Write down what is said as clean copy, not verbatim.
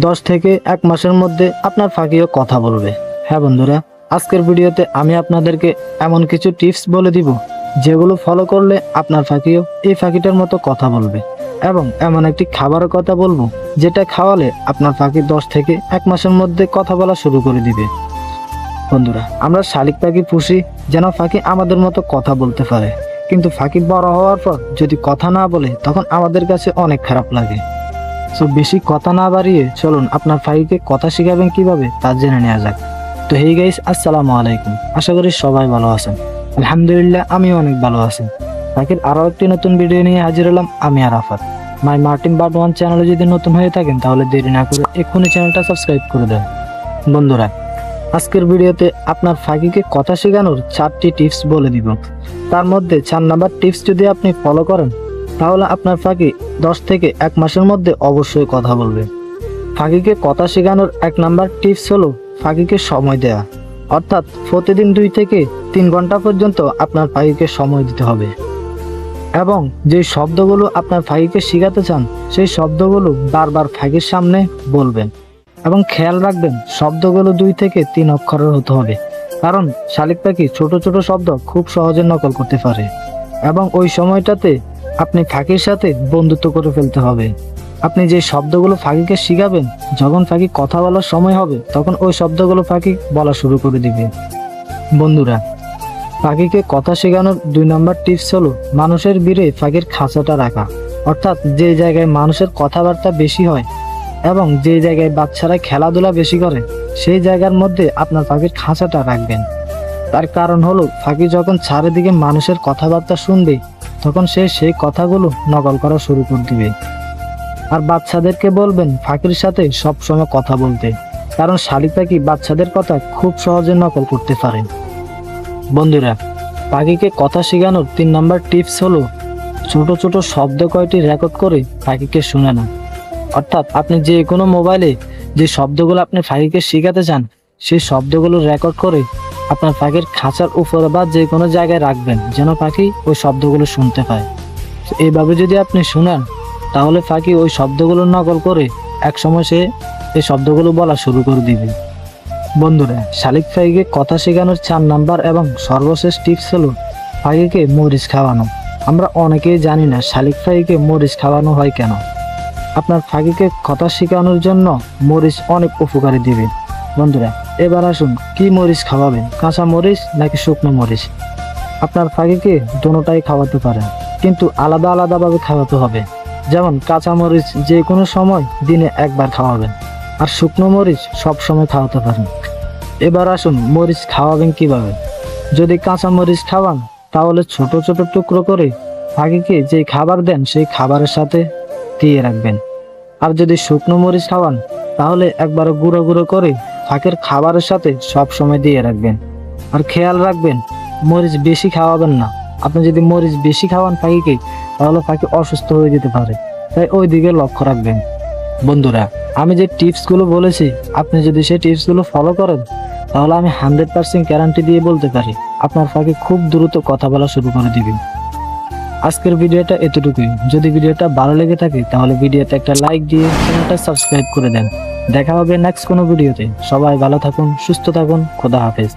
10 থেকে 1 মাসের মধ্যে আপনার পাখিও কথা বলবে। হ্যাঁ বন্ধুরা, আজকের ভিডিওতে আমি আপনাদেরকে এমন কিছু টিপস বলে দিব যেগুলো ফলো করলে আপনার পাখিও এই পাখিটার মতো কথা বলবে, এবং এমন একটি খাবারের কথা বলবো যেটা খাওয়ালে আপনার পাখি 10 থেকে 1 মাসের মধ্যে কথা বলা শুরু করে দিবে। বন্ধুরা, আমরা শালিক পাখি পুষি যেন পাখি আমাদের মতো কথা বলতে পারে, কিন্তু পাখি বড় হওয়ার পর যদি কথা না বলে তখন আমাদের কাছে অনেক খারাপ লাগে। সো বেশি কথা না বাড়িয়ে চলুন আপনার পাখিকে কথা শেখাবেন কিভাবে তা জেনে নেওয়া যাক। তো হেই গাইস, আসসালামু আলাইকুম। আশা করি সবাই ভালো আছেন। আলহামদুলিল্লাহ, আমিও অনেক ভালো আছি। পাখির আরও একটি নতুন ভিডিও নিয়ে হাজির হলাম আমি আরাফাত। মাই মার্টিন বার্ড 1 চ্যানেলে যদি নতুন হয়ে থাকেন তাহলে দেরি না করে এক্ষুনি চ্যানেলটা সাবস্ক্রাইব করে দেন। বন্ধুরা, আজকের ভিডিওতে আপনার পাখিকে কথা শেখানোর 4টি টিপস বলে দিব। তার মধ্যে 4 নাম্বার টিপস যদি আপনি ফলো করেন তাহলে আপনার পাখি 10 থেকে 1 মাসের মধ্যে অবশ্যই কথা বলবে। পাখিকে কথা শেখানোর 1 নাম্বার টিপস হলো পাখিকে সময় দেওয়া, অর্থাৎ প্রতিদিন 2 থেকে 3 ঘন্টা পর্যন্ত আপনার পাখিকে সময় দিতে হবে, এবং যে শব্দগুলো আপনার পাখিকে শেখাতে চান সেই শব্দগুলো বারবার পাখির সামনে বলবেন, এবং খেয়াল রাখবেন শব্দগুলো 2 থেকে 3 অক্ষরের হতে হবে, কারণ শালিক পাখি ছোট ছোট শব্দ খুব সহজে নকল করতে পারে, এবং ওই সময়টাতে আপনি পাখির সাথে বন্ধুত্ব করে ফেলতে হবে। আপনি যে শব্দগুলো পাখিকে শিখাবেন, যখন পাখি কথা বলার সময় হবে তখন ওই শব্দগুলো পাখি বলা শুরু করে দিবে। বন্ধুরা, পাখিকে কথা শেখানোর 2 নম্বর টিপস হলো মানুষের ভিড়ে পাখির খাঁচাটা রাখা, অর্থাৎ যে জায়গায় মানুষের কথাবার্তা বেশি হয় এবং যে জায়গায় বাচ্চারা খেলাধুলা বেশি করে সেই জায়গার মধ্যে আপনার পাখির খাঁচাটা রাখবেন। তার কারণ হলো পাখি যখন চারিদিকে মানুষের কথাবার্তা শুনবে তখন সে সেই কথাগুলো নকল করা শুরু করে দিবে। আর বাচ্চাদেরকে বলবেন পাখির সাথে সবসময় কথা বলতে, কারণ শালিক পাখি বাচ্চাদের কথা খুব সহজে নকল করতে পারে। বন্ধুরা, পাখিকে কথা শেখানোর 3 নম্বর টিপস হলো ছোট ছোট শব্দ কয়টি রেকর্ড করে পাখিকে শোনানো, অর্থাৎ আপনি যে কোনো মোবাইলে যে শব্দগুলো আপনি পাখিকে শেখাতে চান সেই শব্দগুলো রেকর্ড করে আপনার পাখির খাঁচার উপরে বা যে কোনো জায়গায় রাখবেন যেন পাখি ওই শব্দগুলো শুনতে পায়। এইভাবে যদি আপনি শোনান তাহলে পাখি ওই শব্দগুলো নকল করে একসময় সে এই শব্দগুলো বলা শুরু করে দিবে। বন্ধুরা, শালিক পাখিকে কথা শেখানোর 4 নাম্বার এবং সর্বশেষ টিপস হলো পাখিকে মরিচ খাওয়ানো। আমরা অনেকেই জানি না শালিক পাখিকে মরিচ খাওয়ানো হয় কেন। আপনার পাখিকে কথা শেখানোর জন্য মরিচ অনেক উপকারী দিবে। বন্ধুরা, এবার আসুন কি মরিচ খাওয়াবেন, কাঁচা মরিচ নাকি শুকনো মরিচ? আপনার পাখিকে দুটোটাই খাওয়াতে পারেন, কিন্তু আলাদা আলাদাভাবে খাওয়াতে হবে। যেমন কাঁচা মরিচ যে কোনো সময় দিনে 1 বার খাওয়াবেন, আর শুকনো মরিচ সব সময় খাওয়াতে পারেন। এবার আসুন মরিচ খাওয়াবেন কিভাবে। যদি কাঁচা মরিচ খাওয়ান তাহলে ছোট ছোট টুকরো করে পাখিকে যে খাবার দেন সেই খাবারের সাথে দিয়ে রাখবেন। আর যদি শুকনো মরিচ খাওয়ান তাহলে একবার গুঁড়ো গুঁড়ো করে পাখির খাবারের সাথে সব সময় দিয়ে রাখবেন। আর খেয়াল রাখবেন মরিচ বেশি খাওয়াবেন না। আপনি যদি মরিচ বেশি খাওয়ান পাখিকে তাহলে পাখি অসুস্থ হয়ে যেতে পারে, তাই ওই দিকে লক্ষ্য রাখবেন। বন্ধুরা, আমি যে টিপসগুলো বলেছি আপনি যদি সেই টিপসগুলো ফলো করেন তাহলে আমি 100% গ্যারান্টি দিয়ে বলতে পারি আপনার পাখি খুব দ্রুত কথা বলা শুরু করে দিবে। আজকের ভিডিওটা এতটুকুই। যদি ভিডিওটা ভালো লেগে থাকে তাহলে ভিডিওতে একটা লাইক দিয়ে চ্যানেলটা সাবস্ক্রাইব করে দেন। দেখা হবে নেক্সট কোনো ভিডিওতে। সবাই ভালো থাকুন, সুস্থ থাকুন, খোদা হাফেজ।